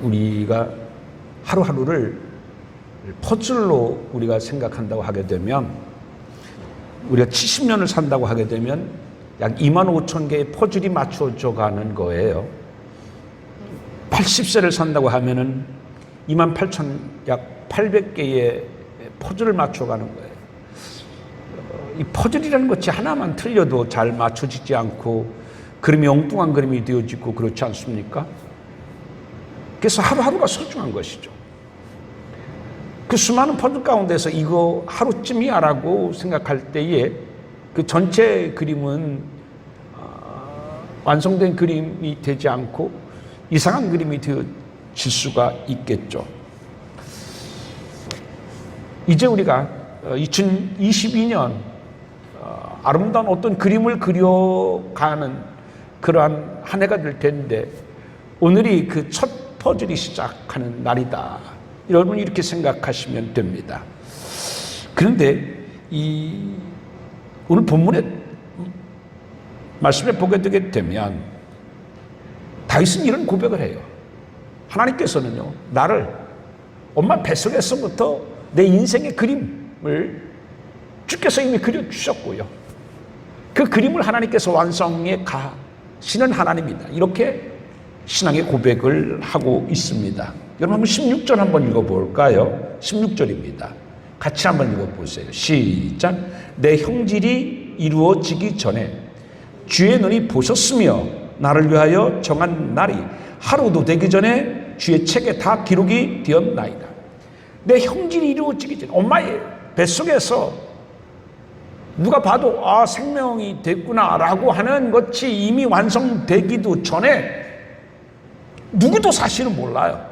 우리가 하루하루를 퍼즐로 우리가 생각한다고 하게 되면, 우리가 70년을 산다고 하게 되면 약 25,000개의 퍼즐이 맞춰져 가는 거예요. 80세를 산다고 하면은 28,000, 약 800개의 퍼즐을 맞춰가는 거예요. 이 퍼즐이라는 것이 하나만 틀려도 잘 맞춰지지 않고 그림이 엉뚱한 그림이 되어지고 그렇지 않습니까? 그래서 하루하루가 소중한 것이죠. 그 수많은 퍼즐 가운데서 이거 하루쯤이야라고 생각할 때에 그 전체 그림은 완성된 그림이 되지 않고 이상한 그림이 되어질 수가 있겠죠. 이제 우리가 2022년 아름다운 어떤 그림을 그려가는 그러한 한 해가 될 텐데, 오늘이 그 첫 퍼즐이 시작하는 날이다. 여러분 이렇게 생각하시면 됩니다. 그런데 오늘 본문의 말씀에 보게 되게 되면 다윗은 이런 고백을 해요. 하나님께서는요, 나를 엄마 뱃속에서부터 내 인생의 그림을 주께서 이미 그려주셨고요, 그 그림을 하나님께서 완성해 가시는 하나님이다. 이렇게 신앙의 고백을 하고 있습니다. 여러분 한번 16절 한번 읽어볼까요? 16절입니다. 같이 한번 읽어보세요. 시작. 내 형질이 이루어지기 전에 주의 눈이 보셨으며 나를 위하여 정한 날이 하루도 되기 전에 주의 책에 다 기록이 되었나이다. 내 형질이 이루어지기 전에, 엄마의 뱃속에서 누가 봐도 생명이 됐구나 라고 하는 것이 이미 완성되기도 전에 누구도 사실은 몰라요.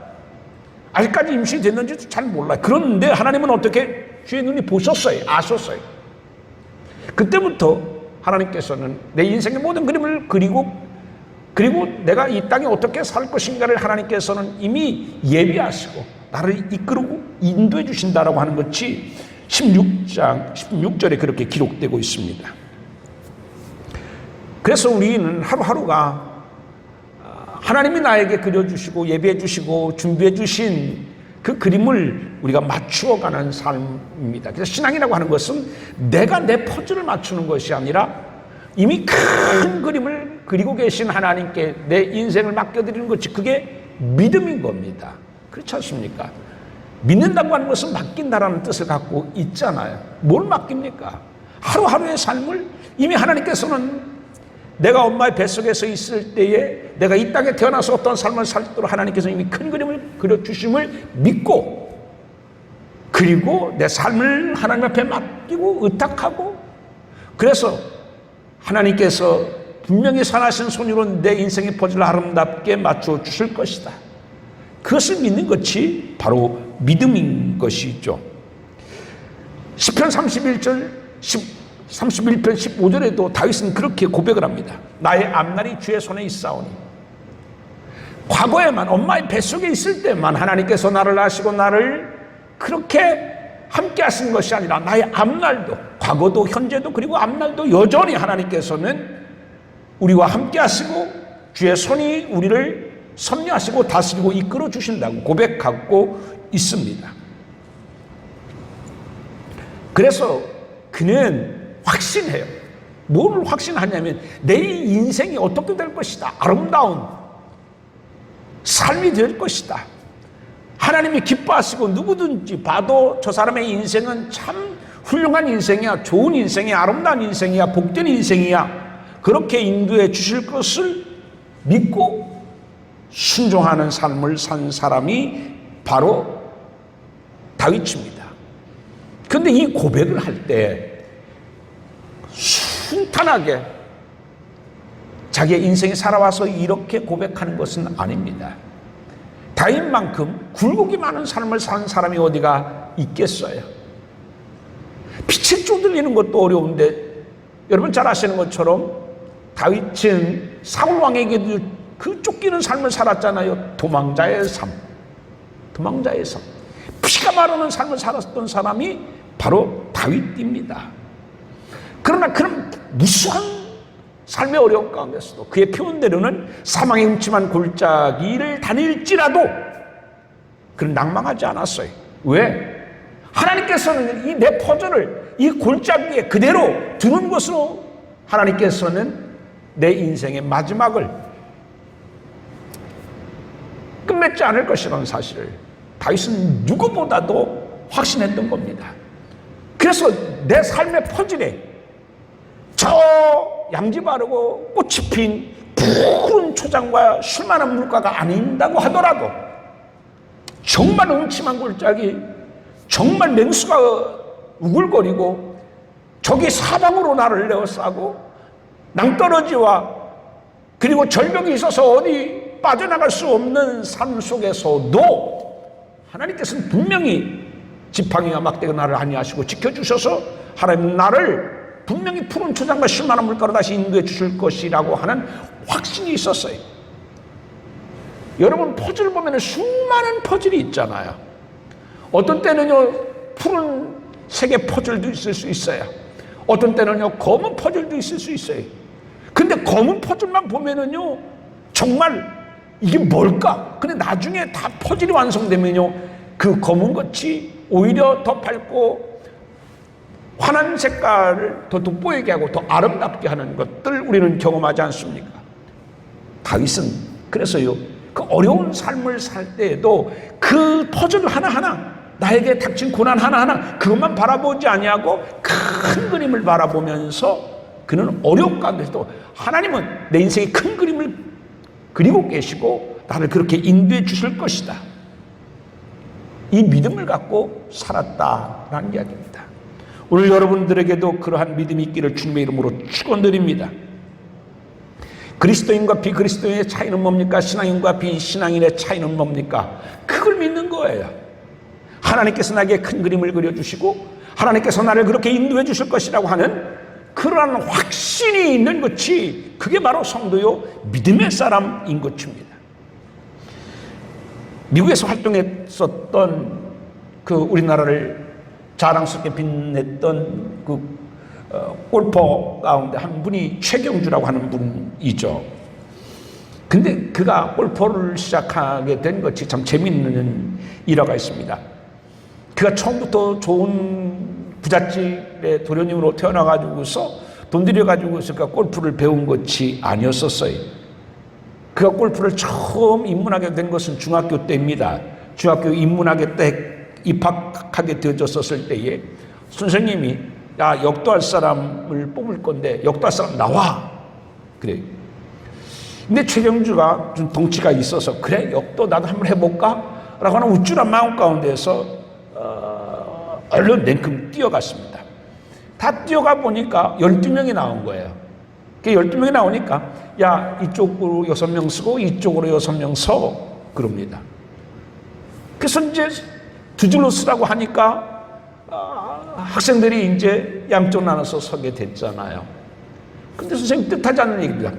아직까지 임신이 됐는지도 잘 몰라요. 그런데 하나님은 어떻게 주의 눈이 보셨어요. 아셨어요. 그때부터 하나님께서는 내 인생의 모든 그림을 그리고 내가 이 땅에 어떻게 살 것인가를 하나님께서는 이미 예비하시고 나를 이끌고 인도해 주신다라고 하는 것이 16장 16절에 그렇게 기록되고 있습니다. 그래서 우리는 하루하루가 하나님이 나에게 그려주시고 예비해 주시고 준비해 주신 그 그림을 우리가 맞추어가는 삶입니다. 그래서 신앙이라고 하는 것은 내가 내 퍼즐을 맞추는 것이 아니라 이미 큰 그림을 그리고 계신 하나님께 내 인생을 맡겨드리는 것이, 그게 믿음인 겁니다. 그렇지 않습니까? 믿는다고 하는 것은 맡긴다라는 뜻을 갖고 있잖아요. 뭘 맡깁니까? 하루하루의 삶을 이미 하나님께서는 내가 엄마의 뱃속에서 있을 때에 내가 이 땅에 태어나서 어떤 삶을 살도록 하나님께서 이미 큰 그림을 그려주심을 믿고, 그리고 내 삶을 하나님 앞에 맡기고 의탁하고, 그래서 하나님께서 분명히 선하신 손으로 내 인생의 퍼즐을 아름답게 맞춰 주실 것이다. 그것을 믿는 것이 바로 믿음인 것이죠. 시편 31편 15절에도 다윗은 그렇게 고백을 합니다. 나의 앞날이 주의 손에 있사오니. 과거에만, 엄마의 뱃속에 있을 때만 하나님께서 나를 아시고 나를 그렇게 함께 하신 것이 아니라 나의 앞날도, 과거도 현재도 그리고 앞날도 여전히 하나님께서는 우리와 함께 하시고 주의 손이 우리를 섭리하시고 다스리고 이끌어 주신다고 고백하고 있습니다. 그래서 그는 확신해요. 뭘 확신하냐면 내 인생이 어떻게 될 것이다. 아름다운 삶이 될 것이다. 하나님이 기뻐하시고 누구든지 봐도 저 사람의 인생은 참 훌륭한 인생이야, 좋은 인생이야, 아름다운 인생이야, 복된 인생이야, 그렇게 인도해 주실 것을 믿고 순종하는 삶을 산 사람이 바로 다윗입니다. 그런데 이 고백을 할 때 순탄하게 자기의 인생이 살아와서 이렇게 고백하는 것은 아닙니다. 다윗만큼 굴곡이 많은 삶을 산 사람이 어디가 있겠어요? 빛에 쪼들리는 것도 어려운데, 여러분 잘 아시는 것처럼 다윗은 사울 왕에게도 그 쫓기는 삶을 살았잖아요. 도망자의 삶. 피가 마르는 삶을 살았던 사람이 바로 다윗입니다. 그러나 그런 무수한 삶의 어려움 가운데서도 그의 표현대로는 사망의 음침한 골짜기를 다닐지라도 그런 낭망하지 않았어요. 왜? 하나님께서는 이 내 퍼즐을 이 골짜기에 그대로 두는 것으로 하나님께서는 내 인생의 마지막을 끝맺지 않을 것이라는 사실을 다윗은 누구보다도 확신했던 겁니다. 그래서 내 삶의 퍼즐에 저 양지 바르고 꽃이 핀 푸른 초장과 쉴만한 물가가 아닌다고 하더라도 정말 음침한 골짜기, 정말 맹수가 우글거리고 적이 사방으로 나를 에워싸고 낭떠러지와 그리고 절벽이 있어서 어디 빠져나갈 수 없는 삶 속에서도 하나님께서는 분명히 지팡이와 막대가 나를 안위하시고 지켜주셔서 하나님 나를 분명히 푸른 초장과 쉴만한 물가로 다시 인도해 주실 것이라고 하는 확신이 있었어요. 여러분 퍼즐 보면 수많은 퍼즐이 있잖아요. 어떤 때는요 푸른 색의 퍼즐도 있을 수 있어요. 어떤 때는요 검은 퍼즐도 있을 수 있어요. 근데 검은 퍼즐만 보면은요 정말 이게 뭘까? 근데 나중에 다 퍼즐이 완성되면요 그 검은 것이 오히려 더 밝고 환한 색깔을 더 돋보이게 하고 더 아름답게 하는 것들 우리는 경험하지 않습니까? 다윗은 그래서요 그 어려운 삶을 살 때에도 그 퍼즐 하나하나 나에게 닥친 고난 하나하나 그것만 바라보지 아니하고 큰 그림을 바라보면서 그는 어려움 가운데서도 하나님은 내 인생의 큰 그림을 그리고 계시고 나를 그렇게 인도해 주실 것이다. 이 믿음을 갖고 살았다라는 이야기입니다. 오늘 여러분들에게도 그러한 믿음이 있기를 주님의 이름으로 축원드립니다. 그리스도인과 비그리스도인의 차이는 뭡니까? 신앙인과 비신앙인의 차이는 뭡니까? 그걸 믿는 거예요. 하나님께서 나에게 큰 그림을 그려주시고 하나님께서 나를 그렇게 인도해 주실 것이라고 하는 그러한 확신이 있는 것이 그게 바로 성도요 믿음의 사람인 것입니다. 미국에서 활동했었던 그 우리나라를 자랑스럽게 빛냈던 그 골퍼 가운데 한 분이 최경주라고 하는 분이죠. 근데 그가 골퍼를 시작하게 된 것이 참 재미있는 일화가 있습니다. 그가 처음부터 좋은 부잣집의 도련님으로 태어나가지고서 돈 들여가지고서 그가 골프를 배운 것이 아니었었어요. 그가 골프를 처음 입문하게 된 것은 중학교 때입니다. 중학교 입문하게 때 입학하게 되어졌었을 때에 선생님이 야 역도할 사람을 뽑을 건데 역도할 사람 나와 그래. 근데 최경주가 좀 덩치가 있어서 그래 역도 나도 한번 해볼까? 라고 하는 우쭐한 마음 가운데서 얼른 냉큼 뛰어갔습니다. 다 뛰어가 보니까 12명이 나온 거예요. 그 12명이 나오니까 야 이쪽으로 6명 서고 이쪽으로 6명 서 그럽니다. 그래서 이제 두 줄로 쓰라고 하니까 학생들이 이제 양쪽 나눠서 서게 됐잖아요. 근데 선생님 뜻하지 않는 얘기입니다.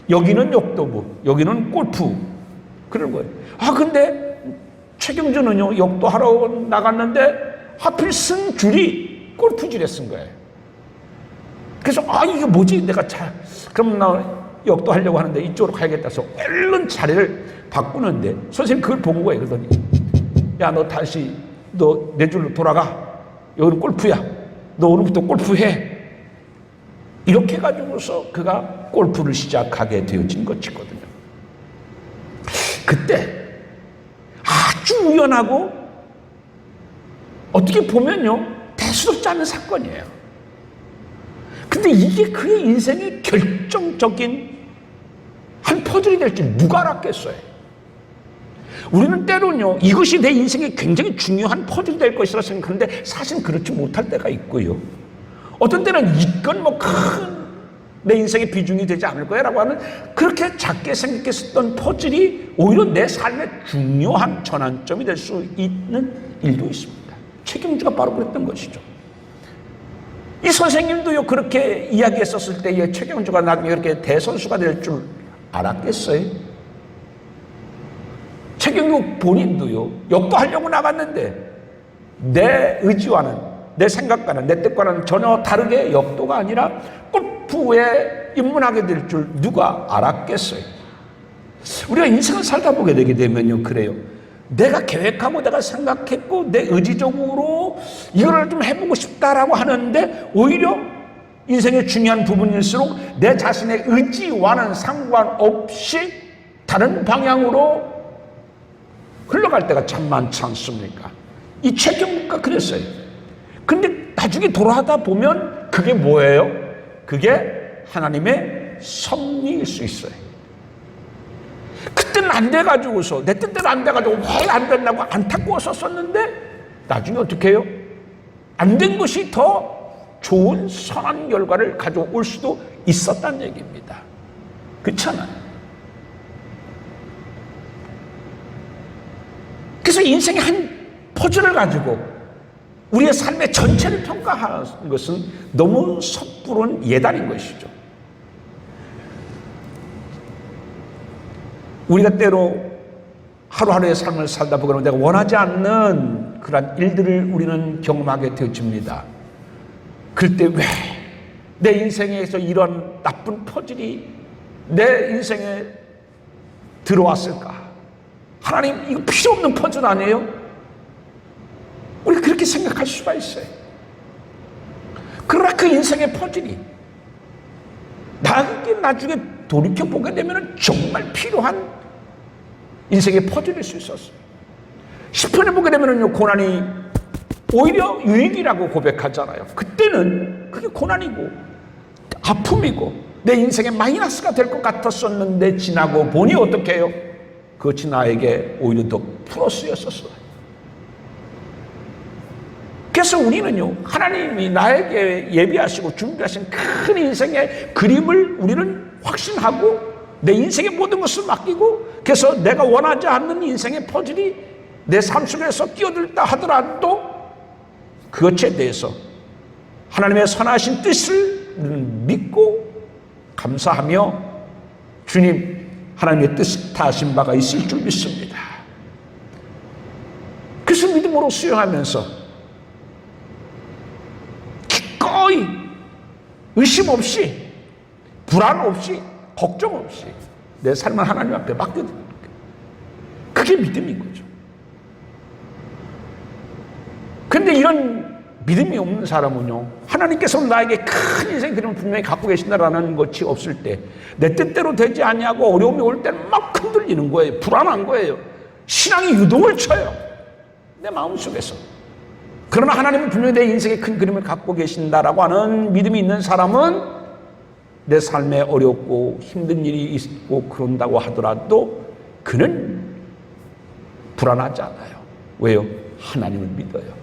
여기는 역도부, 여기는 골프 그런 거예요. 근데 최경주는요 역도하러 나갔는데 하필 쓴 줄이 골프줄에 쓴 거예요. 그래서 이게 뭐지? 내가 그럼 나 역도하려고 하는데 이쪽으로 가야겠다 해서 얼른 자리를 바꾸는데 선생님 그걸 본 거예요. 그러더니 야 너 다시 너 내 줄로 돌아가. 여기는 골프야. 너 오늘부터 골프해. 이렇게 해가지고서 그가 골프를 시작하게 되어진 것이거든요. 그때 아주 우연하고 어떻게 보면요 대수롭지 않은 사건이에요. 근데 이게 그의 인생의 결정적인 한 퍼즐이 될 줄 누가 알았겠어요. 우리는 때로는요 이것이 내 인생에 굉장히 중요한 퍼즐이 될 것이라 생각하는데 사실 그렇지 못할 때가 있고요. 어떤 때는 이건 뭐 큰 내 인생의 비중이 되지 않을 거야 라고 하는 그렇게 작게 생각했었던 퍼즐이 오히려 내 삶의 중요한 전환점이 될 수 있는 일도 있습니다. 최경주가 바로 그랬던 것이죠. 이 선생님도요 그렇게 이야기했었을 때에 최경주가 나중에 이렇게 대선수가 될 줄 알았겠어요? 최경주 본인도요 역도하려고 나갔는데 내 의지와는 내 생각과는 내 뜻과는 전혀 다르게 역도가 아니라 골프에 입문하게 될 줄 누가 알았겠어요? 우리가 인생을 살다 보게 되게 되면요 그래요. 내가 계획하고 내가 생각했고 내 의지적으로 이거를 좀 해보고 싶다라고 하는데 오히려 인생의 중요한 부분일수록 내 자신의 의지와는 상관없이 다른 방향으로 흘러갈 때가 참 많지 않습니까? 이 최경무가 그랬어요. 근데 나중에 돌아가다 보면 그게 뭐예요? 그게 하나님의 섭리일 수 있어요. 그때는 안 돼가지고서 내 뜻대로 안 돼가지고 왜 안 된다고 안타까웠었는데 나중에 어떻게 해요? 안 된 것이 더 좋은 선한 결과를 가져올 수도 있었다는 얘기입니다. 그렇잖아요. 그래서 인생의 한 퍼즐을 가지고 우리의 삶의 전체를 평가하는 것은 너무 섣부른 예단인 것이죠. 우리가 때로 하루하루의 삶을 살다 보면 내가 원하지 않는 그런 일들을 우리는 경험하게 되어집니다. 그럴 때 왜 내 인생에서 이런 나쁜 퍼즐이 내 인생에 들어왔을까? 하나님, 이거 필요 없는 퍼즐 아니에요? 우리 그렇게 생각할 수가 있어요. 그러나 그 인생의 퍼즐이 나중에 돌이켜보게 되면 정말 필요한 인생의 퍼즐일 수 있었어요. 10편에 보게 되면 고난이 오히려 유익이라고 고백하잖아요. 그때는 그게 고난이고 아픔이고 내 인생의 마이너스가 될 것 같았었는데 지나고 보니 어떻게 해요? 그것이 나에게 오히려 더 플러스였었어요. 그래서 우리는요, 하나님이 나에게 예비하시고 준비하신 큰 인생의 그림을 우리는 확신하고 내 인생의 모든 것을 맡기고, 그래서 내가 원하지 않는 인생의 퍼즐이 내 삶 속에서 끼어들다 하더라도 그것에 대해서 하나님의 선하신 뜻을 우리는 믿고 감사하며 주님, 하나님의 뜻 다하신 바가 있을 줄 믿습니다. 그래서 믿음으로 수용하면서 기꺼이 의심 없이 불안 없이 걱정 없이 내 삶을 하나님 앞에 맡겨드립니다. 그게 믿음인 거죠. 근데 이런 믿음이 없는 사람은요, 하나님께서는 나에게 큰 인생 그림을 분명히 갖고 계신다라는 것이 없을 때 내 뜻대로 되지 아니하고 어려움이 올 때는 막 흔들리는 거예요. 불안한 거예요. 신앙이 유동을 쳐요, 내 마음속에서. 그러나 하나님은 분명히 내 인생의 큰 그림을 갖고 계신다라고 하는 믿음이 있는 사람은 내 삶에 어렵고 힘든 일이 있고 그런다고 하더라도 그는 불안하지 않아요. 왜요? 하나님을 믿어요.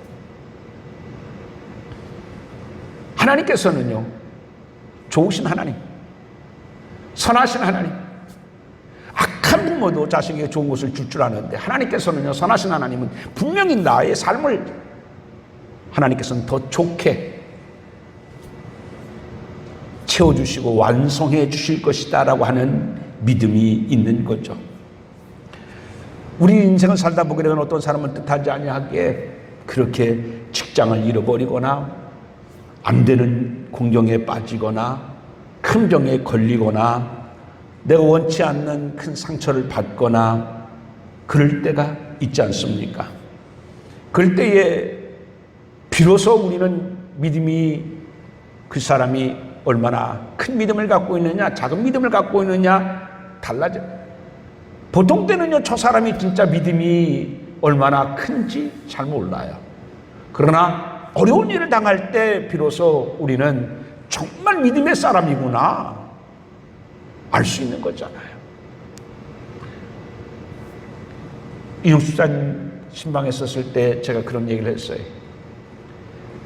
하나님께서는요, 좋으신 하나님, 선하신 하나님, 악한 부모도 자식에게 좋은 것을 줄 아는데 하나님께서는요, 선하신 하나님은 분명히 나의 삶을 하나님께서는 더 좋게 채워주시고 완성해 주실 것이다 라고 하는 믿음이 있는 거죠. 우리 인생을 살다 보게 되면 어떤 사람은 뜻하지 아니하게 그렇게 직장을 잃어버리거나 안 되는 공경에 빠지거나 큰 병에 걸리거나 내가 원치 않는 큰 상처를 받거나 그럴 때가 있지 않습니까? 그럴 때에 비로소 우리는 믿음이 그 사람이 얼마나 큰 믿음을 갖고 있느냐 작은 믿음을 갖고 있느냐 달라져요. 보통 때는요, 저 사람이 진짜 믿음이 얼마나 큰지 잘 몰라요. 그러나 어려운 일을 당할 때 비로소 우리는 정말 믿음의 사람이구나 알 수 있는 거잖아요. 이용수 집사님 신방에 있었을 때 제가 그런 얘기를 했어요.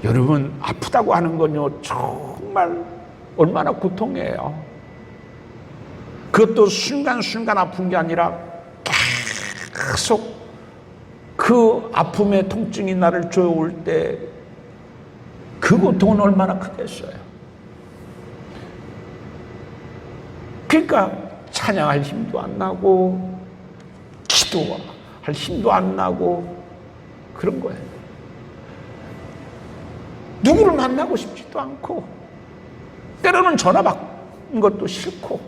여러분, 아프다고 하는 건요, 정말 얼마나 고통이에요. 그것도 순간순간 아픈 게 아니라 계속 그 아픔의 통증이 나를 쪼여올 때 그 고통은 얼마나 크겠어요. 그러니까 찬양할 힘도 안 나고 기도할 힘도 안 나고 그런 거예요. 누구를 만나고 싶지도 않고 때로는 전화 받는 것도 싫고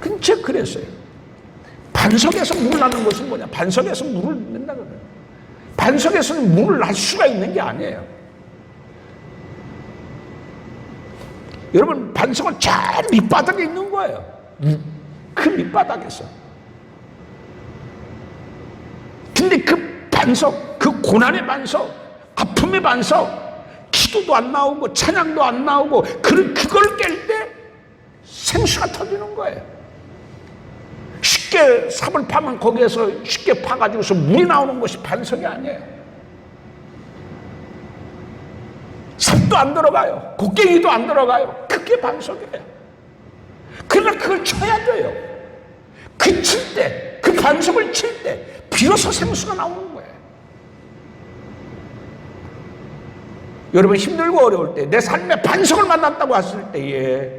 근처 그랬어요. 반석에서 물을 낳는 것은 뭐냐? 반석에서 물을 낸다 그래요. 반석에서는 물을 날 수가 있는 게 아니에요. 여러분, 반석은 저 밑바닥에 있는 거예요. 그 밑바닥에서. 근데 그 반석, 그 고난의 반석, 아픔의 반석, 기도도 안 나오고 찬양도 안 나오고 그걸 깰 때 생수가 터지는 거예요. 쉽게 삽을 파면 거기에서 쉽게 파가지고서 물이 나오는 것이 반석이 아니에요. 삽도 안 들어가요. 곡괭이도 안 들어가요. 그게 반석이에요. 그러나 그걸 쳐야 돼요. 그 칠 때, 그 반석을 칠 때 비로소 생수가 나오는 거예요. 여러분, 힘들고 어려울 때, 내 삶의 반석을 만났다고 했을 때에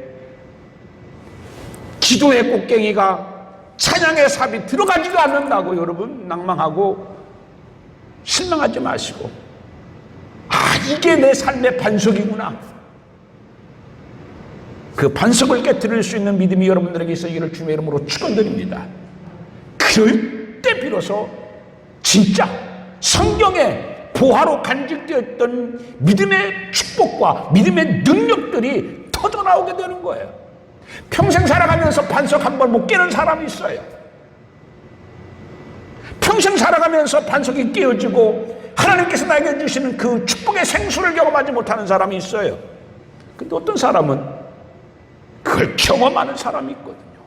기도의 곡괭이가, 찬양의 삽이 들어가지도 않는다고 여러분 낭망하고 실망하지 마시고, 이게 내 삶의 반석이구나. 그 반석을 깨뜨릴 수 있는 믿음이 여러분들에게 있어기를 주님의 이름으로 축원드립니다. 그럴 때 비로소 진짜 성경에 보화로 간직되었던 믿음의 축복과 믿음의 능력들이 터져나오게 되는 거예요. 평생 살아가면서 반석 한 번 못 깨는 사람이 있어요. 평생 살아가면서 반석이 깨어지고 하나님께서 나에게 주시는 그 축복의 생수를 경험하지 못하는 사람이 있어요. 근데 어떤 사람은 그걸 경험하는 사람이 있거든요.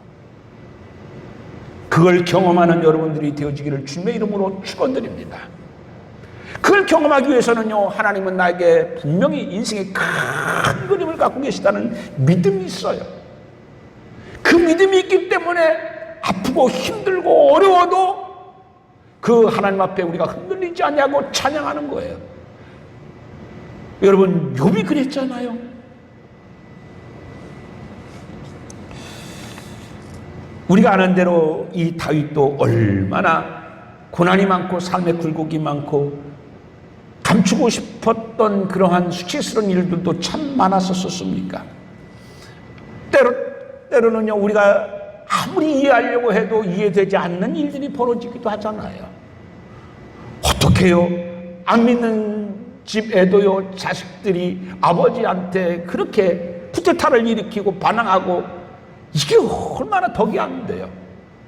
그걸 경험하는 여러분들이 되어지기를 주님의 이름으로 축원드립니다. 그걸 경험하기 위해서는요, 하나님은 나에게 분명히 인생의 큰 그림을 갖고 계시다는 믿음이 있어요. 그 믿음이 있기 때문에 아프고 힘들고 어려워도 그 하나님 앞에 우리가 흔들리지 않냐고 찬양하는 거예요. 여러분, 욥이 그랬잖아요. 우리가 아는 대로 이 다윗도 얼마나 고난이 많고 삶의 굴곡이 많고 감추고 싶었던 그러한 수치스러운 일들도 참 많았었습니까? 때로는요, 우리가 아무리 이해하려고 해도 이해되지 않는 일들이 벌어지기도 하잖아요. 어떡해요? 안 믿는 집 애도요, 자식들이 아버지한테 그렇게 쿠데타를 일으키고 반항하고, 이게 얼마나 덕이 안 돼요.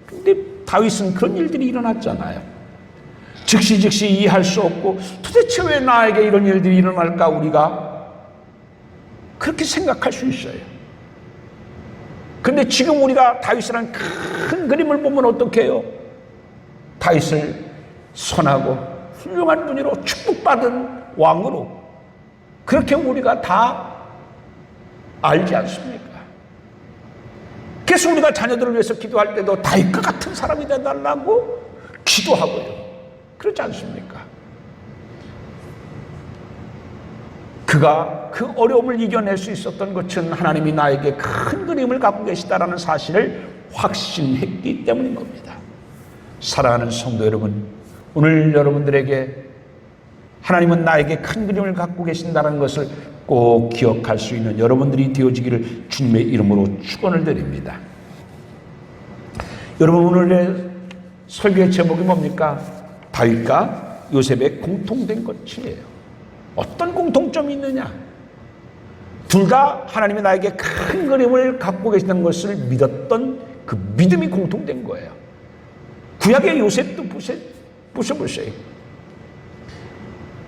근데 다윗은 그런 일들이 일어났잖아요. 즉시 이해할 수 없고, 도대체 왜 나에게 이런 일들이 일어날까, 우리가 그렇게 생각할 수 있어요. 근데 지금 우리가 다윗이라는 큰 그림을 보면 어떻게 해요? 다윗을 선하고 훌륭한 분으로 축복받은 왕으로 그렇게 우리가 다 알지 않습니까? 그래서 우리가 자녀들을 위해서 기도할 때도 다윗과 같은 사람이 되달라고 기도하고요. 그렇지 않습니까? 그가 그 어려움을 이겨낼 수 있었던 것은 하나님이 나에게 큰 그림을 갖고 계시다라는 사실을 확신했기 때문인 겁니다. 사랑하는 성도 여러분, 오늘 여러분들에게 하나님은 나에게 큰 그림을 갖고 계신다는 것을 꼭 기억할 수 있는 여러분들이 되어지기를 주님의 이름으로 축원을 드립니다. 여러분, 오늘의 설교의 제목이 뭡니까? 다윗과 요셉의 공통된 것이에요. 어떤 공통점이 있느냐? 둘 다 하나님이 나에게 큰 그림을 갖고 계시는 것을 믿었던 그 믿음이 공통된 거예요. 구약의 요셉도 보셔보세요.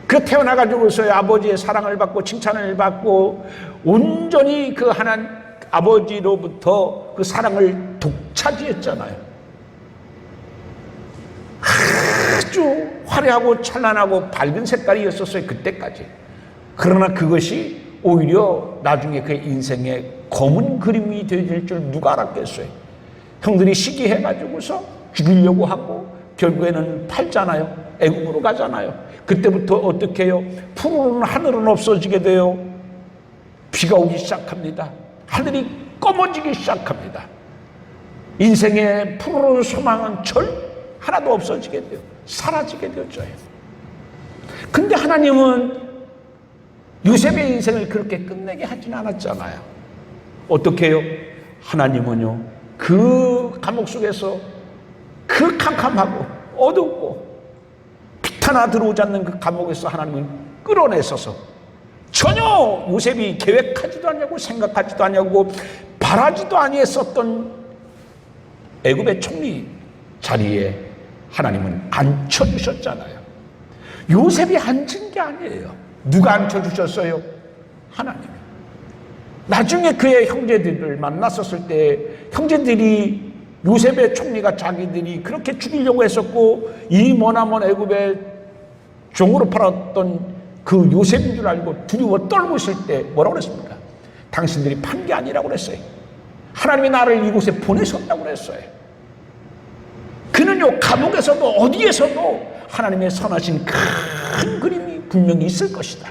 그 태어나가지고서의 아버지의 사랑을 받고 칭찬을 받고 온전히 그 하나님 아버지로부터 그 사랑을 독차지했잖아요. 아주 화려하고 찬란하고 밝은 색깔이었었어요, 그때까지. 그러나 그것이 오히려 나중에 그의 인생의 검은 그림이 되질 줄 누가 알았겠어요. 형들이 시기해가지고서 죽이려고 하고 결국에는 팔잖아요. 애국으로 가잖아요. 그때부터 어떻게 해요? 푸르른 하늘은 없어지게 돼요. 비가 오기 시작합니다. 하늘이 검어지기 시작합니다. 인생의 푸르른 소망은 하나도 없어지게 돼요. 사라지게 되었죠. 근데 하나님은 요셉의 인생을 그렇게 끝내게 하진 않았잖아요. 어떻게 해요? 하나님은요, 그 감옥 속에서 그 그 캄캄하고 어둡고 빛 하나 들어오지 않는 그 감옥에서 하나님은 끌어내셔서 전혀 요셉이 계획하지도 않냐고 생각하지도 않냐고 바라지도 아니했었던 애굽의 총리 자리에 하나님은 앉혀주셨잖아요. 요셉이 앉은 게 아니에요. 누가 앉혀주셨어요? 하나님. 나중에 그의 형제들을 만났었을 때 형제들이 요셉의 총리가 자기들이 그렇게 죽이려고 했었고 이 머나먼 애굽의 종으로 팔았던 그 요셉인 줄 알고 두려워 떨고 있을 때 뭐라고 그랬습니까? 당신들이 판 게 아니라고 그랬어요. 하나님이 나를 이곳에 보내셨다고 그랬어요. 그는요 감옥에서도 어디에서도 하나님의 선하신 큰 그림이 분명히 있을 것이다.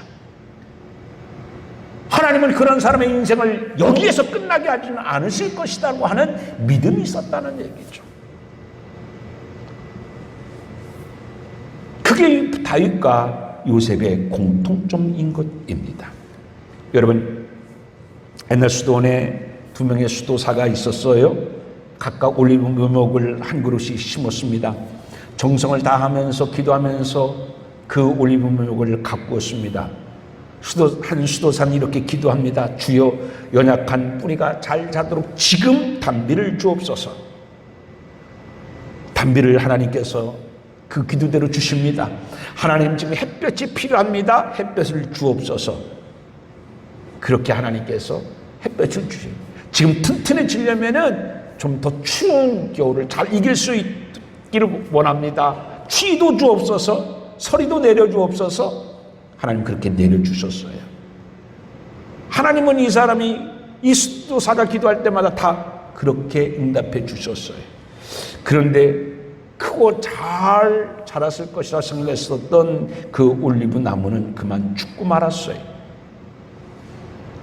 하나님은 그런 사람의 인생을 여기에서 끝나게 하지는 않으실 것이라고 하는 믿음이 있었다는 얘기죠. 그게 다윗과 요셉의 공통점인 것입니다. 여러분, 옛날 수도원에 두 명의 수도사가 있었어요. 각각 올리브 묘목을 한 그루씩 심었습니다. 정성을 다하면서 기도하면서 그 올리브 묘목을 가꾸었습니다. 한 수도사는 이렇게 기도합니다. 주여, 연약한 뿌리가 잘 자도록 지금 단비를 주옵소서. 단비를 하나님께서 그 기도대로 주십니다. 하나님, 지금 햇볕이 필요합니다. 햇볕을 주옵소서. 그렇게 하나님께서 햇볕을 주세요. 지금 튼튼해지려면은 좀 더 추운 겨울을 잘 이길 수 있기를 원합니다. 추위도 주옵소서. 서리도 내려주옵소서. 하나님 그렇게 내려주셨어요. 하나님은 이 사람이 이 수도사가 기도할 때마다 다 그렇게 응답해 주셨어요. 그런데 크고 잘 자랐을 것이라 생각했었던 그 올리브 나무는 그만 죽고 말았어요.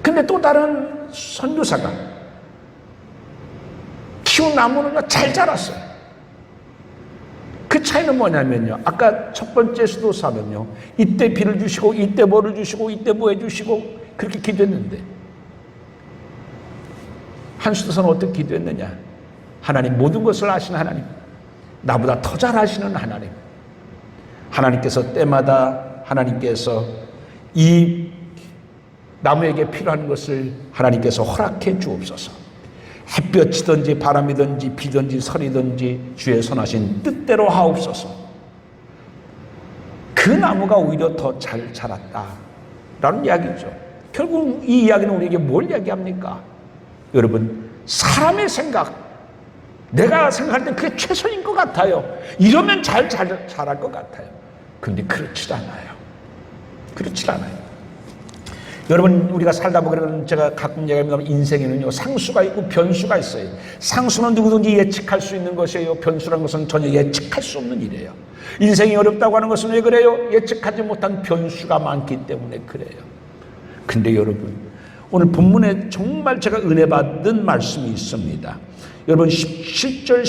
근데 또 다른 선교사가 키운 나무는 잘 자랐어요. 그 차이는 뭐냐면요, 아까 첫 번째 수도사는요 이때 비를 주시고 이때 뭐를 주시고 이때 뭐 해주시고 그렇게 기도했는데, 한 수도사는 어떻게 기도했느냐? 하나님, 모든 것을 아시는 하나님, 나보다 더 잘 아시는 하나님, 하나님께서 때마다 하나님께서 이 나무에게 필요한 것을 하나님께서 허락해 주옵소서. 햇볕이든지 바람이든지 비든지 설이든지 주의 선하신 뜻대로 하옵소서. 그 나무가 오히려 더 잘 자랐다라는 이야기죠. 결국 이 이야기는 우리에게 뭘 이야기합니까? 여러분, 사람의 생각, 내가 생각할 때 그게 최선인 것 같아요. 이러면 잘 자랄 것 같아요. 그런데 그렇지 않아요. 그렇지 않아요. 여러분, 우리가 살다 보면 제가 가끔 얘기합니다. 인생에는요 상수가 있고 변수가 있어요. 상수는 누구든지 예측할 수 있는 것이에요. 변수라는 것은 전혀 예측할 수 없는 일이에요. 인생이 어렵다고 하는 것은 왜 그래요? 예측하지 못한 변수가 많기 때문에 그래요. 근데 여러분, 오늘 본문에 정말 제가 은혜 받은 말씀이 있습니다. 여러분, 17절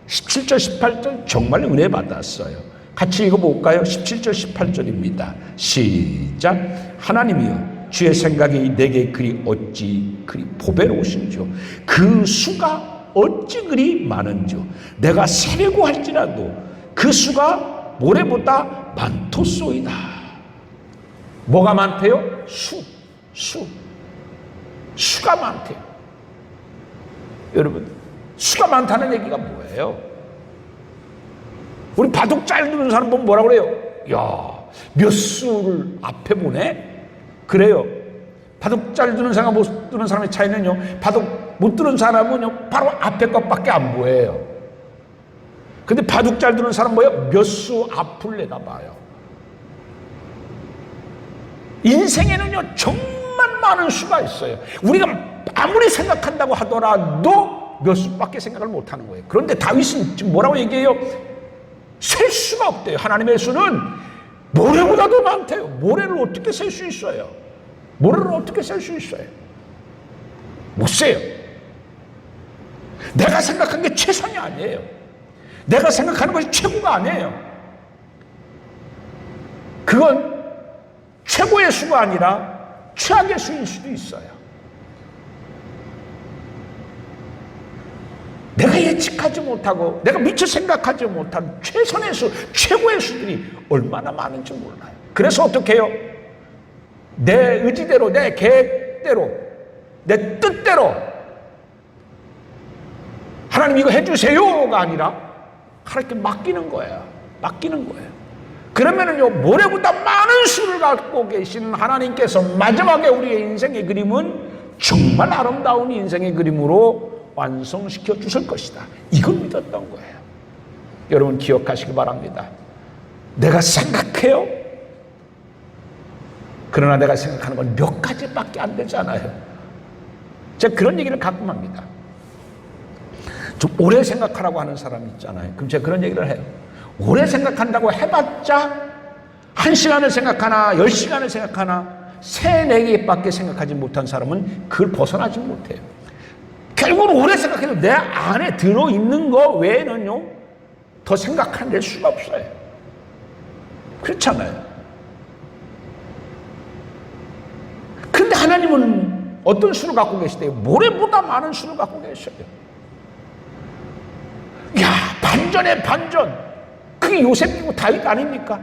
18절 정말 은혜 받았어요. 같이 읽어볼까요? 17절 18절입니다. 시작. 하나님이여, 주의 생각이 내게 그리 어찌 그리 보배로우신지요. 그 수가 어찌 그리 많은지요. 내가 세려고 할지라도 그 수가 모래보다 많도소이다. 뭐가 많대요? 수가 많대요. 여러분, 수가 많다는 얘기가 뭐예요? 우리 바둑 잘 두는 사람 보면 뭐라 그래요? 야, 몇 수를 앞에 보네? 그래요. 바둑 잘 두는 사람, 못 두는 사람의 차이는요, 바둑 못 두는 사람은요 바로 앞에 것밖에 안 보여요. 근데 바둑 잘 두는 사람 뭐예요? 몇 수 앞을 내다봐요. 인생에는요 정말 많은 수가 있어요. 우리가 아무리 생각한다고 하더라도 몇 수밖에 생각을 못하는 거예요. 그런데 다윗은 지금 뭐라고 얘기해요? 셀 수가 없대요. 하나님의 수는 모래보다도 많대요. 모래를 어떻게 셀 수 있어요? 모래를 어떻게 셀 수 있어요? 못 세요. 내가 생각한 게 최선이 아니에요. 내가 생각하는 것이 최고가 아니에요. 그건 최고의 수가 아니라 최악의 수일 수도 있어요. 내가 예측하지 못하고 내가 미처 생각하지 못한 최선의 수, 최고의 수들이 얼마나 많은지 몰라요. 그래서 어떻게 해요? 내 의지대로, 내 계획대로, 내 뜻대로 하나님 이거 해주세요가 아니라 하나님께 맡기는 거예요. 맡기는 거예요. 그러면은요, 모래보다 많은 수를 갖고 계신 하나님께서 마지막에 우리의 인생의 그림은 정말 아름다운 인생의 그림으로 완성시켜 주실 것이다. 이걸 믿었던 거예요. 여러분 기억하시기 바랍니다. 내가 생각해요. 그러나 내가 생각하는 건 몇 가지밖에 안 되잖아요. 제가 그런 얘기를 가끔 합니다. 좀 오래 생각하라고 하는 사람이 있잖아요. 그럼 제가 그런 얘기를 해요. 오래 생각한다고 해봤자 1시간을 생각하나 10시간을 생각하나 3, 4개밖에 생각하지 못한 사람은 그걸 벗어나지 못해요. 결국은 오래 생각해도 내 안에 들어있는 거 외에는요 더 생각할 수가 없어요. 그렇잖아요. 그런데 하나님은 어떤 수를 갖고 계시대요? 모래보다 많은 수를 갖고 계셔요. 야, 반전의 반전. 그게 요셉이고 다윗 아닙니까?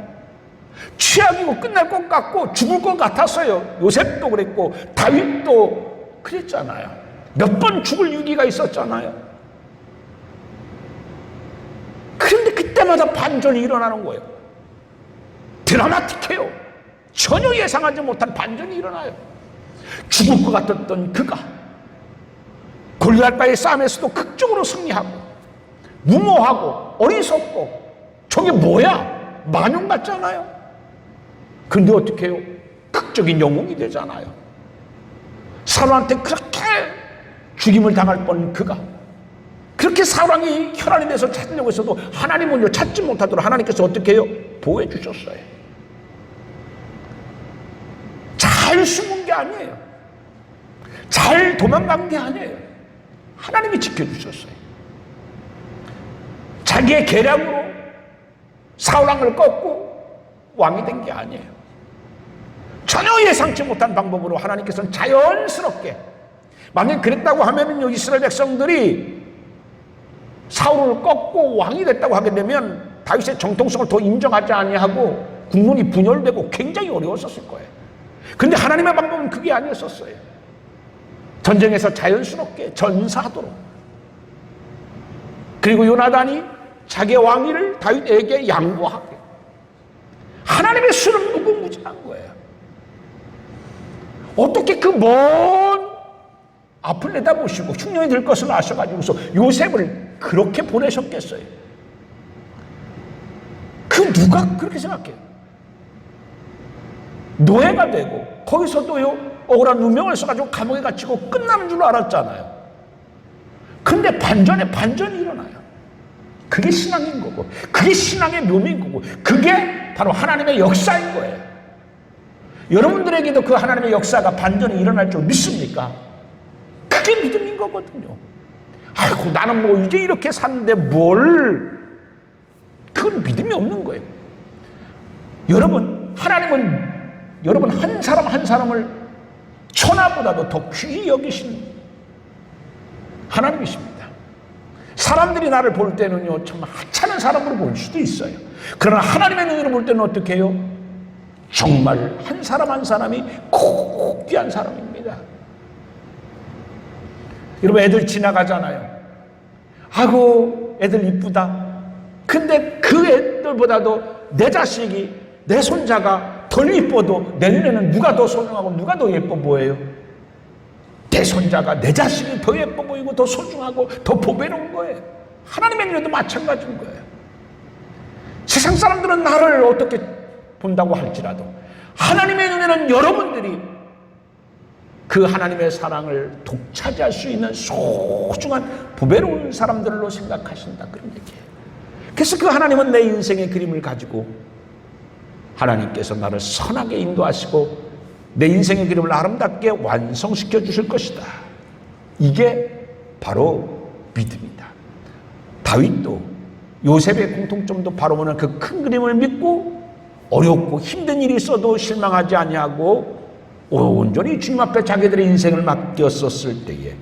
최악이고 끝날 것 같고 죽을 것 같았어요. 요셉도 그랬고 다윗도 그랬잖아요. 몇 번 죽을 위기가 있었잖아요. 그런데 그때마다 반전이 일어나는 거예요. 드라마틱해요. 전혀 예상하지 못한 반전이 일어나요. 죽을 것 같았던 그가 골리앗과의 싸움에서도 극적으로 승리하고 무모하고 어리석고 저게 뭐야? 만용 같잖아요. 근데 어떻게 해요? 극적인 영웅이 되잖아요. 사울한테 그렇게 죽임을 당할 뻔 그가 그렇게 사울왕이 혈안이 돼서 찾으려고 했어도 하나님은요 찾지 못하도록 하나님께서 어떻게 해요? 보호해 주셨어요. 잘 숨은 게 아니에요. 잘 도망간 게 아니에요. 하나님이 지켜주셨어요. 자기의 계략으로 사울왕을 꺾고 왕이 된 게 아니에요. 전혀 예상치 못한 방법으로 하나님께서는 자연스럽게, 만약 그랬다고 하면은요, 이스라엘 백성들이 사울을 꺾고 왕이 됐다고 하게 되면 다윗의 정통성을 더 인정하지 아니하고 국론이 분열되고 굉장히 어려웠었을 거예요. 근데 하나님의 방법은 그게 아니었었어요. 전쟁에서 자연스럽게 전사하도록. 그리고 요나단이 자기의 왕위를 다윗에게 양보하게. 하나님의 수는 무궁무진한 거예요. 어떻게 그 먼 앞을 내다보시고 흉년이 될 것을 아셔가지고서 요셉을 그렇게 보내셨겠어요? 그 누가 그렇게 생각해요? 노예가 되고 거기서도요 억울한 누명을 써가지고 감옥에 갇히고 끝나는 줄 알았잖아요. 근데 반전에 반전이 일어나요. 그게 신앙인 거고, 그게 신앙의 묘미인 거고, 그게 바로 하나님의 역사인 거예요. 여러분들에게도 그 하나님의 역사가 반전이 일어날 줄 믿습니까? 그게 믿음인 거거든요. 아이고 나는 뭐 이제 이렇게 샀는데 뭘, 그건 믿음이 없는 거예요. 여러분, 하나님은 여러분 한 사람 한 사람을 천하보다도 더 귀히 여기신 하나님이십니다. 사람들이 나를 볼 때는요 정말 하찮은 사람으로 볼 수도 있어요. 그러나 하나님의 눈으로 볼 때는 어떻게 해요? 정말 한 사람 한 사람이 꼭 귀한 사람입니다. 여러분, 애들 지나가잖아요. 아이고 애들 이쁘다. 근데 그 애들보다도 내 자식이, 내 손자가 덜 이뻐도 내 눈에는 누가 더 소중하고 누가 더 예뻐 보여요? 내 손자가, 내 자식이 더 예뻐 보이고 더 소중하고 더 보배로운 거예요. 하나님의 눈에도 마찬가지인 거예요. 세상 사람들은 나를 어떻게 본다고 할지라도 하나님의 눈에는 여러분들이 그 하나님의 사랑을 독차지할 수 있는 소중한 보배로운 사람들로 생각하신다, 그런 얘기예요. 그래서 그 하나님은 내 인생의 그림을 가지고 하나님께서 나를 선하게 인도하시고 내 인생의 그림을 아름답게 완성시켜 주실 것이다. 이게 바로 믿음이다. 다윗도 요셉의 공통점도 바로 보는 그 큰 그림을 믿고 어렵고 힘든 일이 있어도 실망하지 아니하고 온전히 주님 앞에 자기들의 인생을 맡겼었을 때에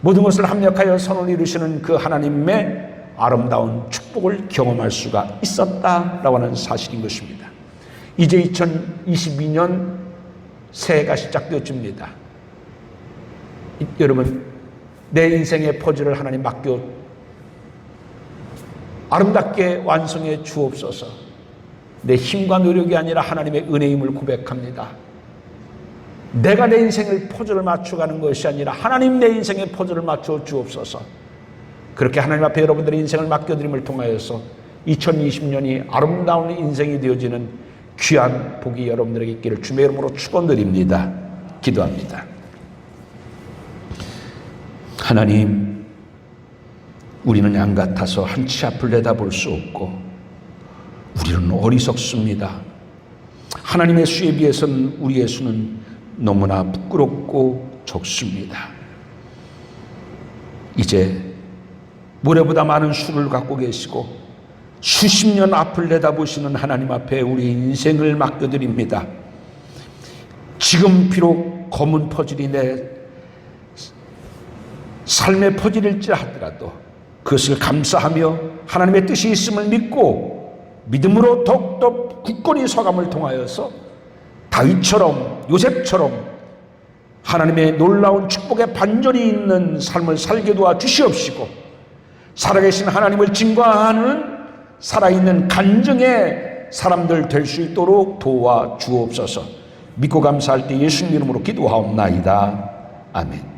모든 것을 합력하여 선을 이루시는 그 하나님의 아름다운 축복을 경험할 수가 있었다라고 하는 사실인 것입니다. 이제 2022년 새해가 시작되어집니다. 여러분, 내 인생의 퍼즐을 하나님 맡겨 아름답게 완성해 주옵소서. 내 힘과 노력이 아니라 하나님의 은혜임을 고백합니다. 내가 내 인생의 퍼즐을 맞춰가는 것이 아니라 하나님 내 인생의 퍼즐을 맞춰 주옵소서. 그렇게 하나님 앞에 여러분들의 인생을 맡겨드림을 통하여서 2020년이 아름다운 인생이 되어지는 귀한 복이 여러분들에게 있기를 주의 이름으로 축원드립니다. 기도합니다. 하나님, 우리는 양 같아서 한치 앞을 내다볼 수 없고 우리는 어리석습니다. 하나님의 수에 비해서는 우리의 수는 너무나 부끄럽고 적습니다. 이제 모래보다 많은 수를 갖고 계시고 수십 년 앞을 내다보시는 하나님 앞에 우리 인생을 맡겨드립니다. 지금 비록 검은 퍼즐이 내 삶의 퍼즐일지 하더라도 그것을 감사하며 하나님의 뜻이 있음을 믿고 믿음으로 더욱더 굳건히 서감을 통하여서 다윗처럼 요셉처럼 하나님의 놀라운 축복의 반전이 있는 삶을 살게 도와 주시옵시고 살아계신 하나님을 증거하는 살아있는 간증의 사람들 될 수 있도록 도와 주옵소서. 믿고 감사할 때 예수님 이름으로 기도하옵나이다. 아멘.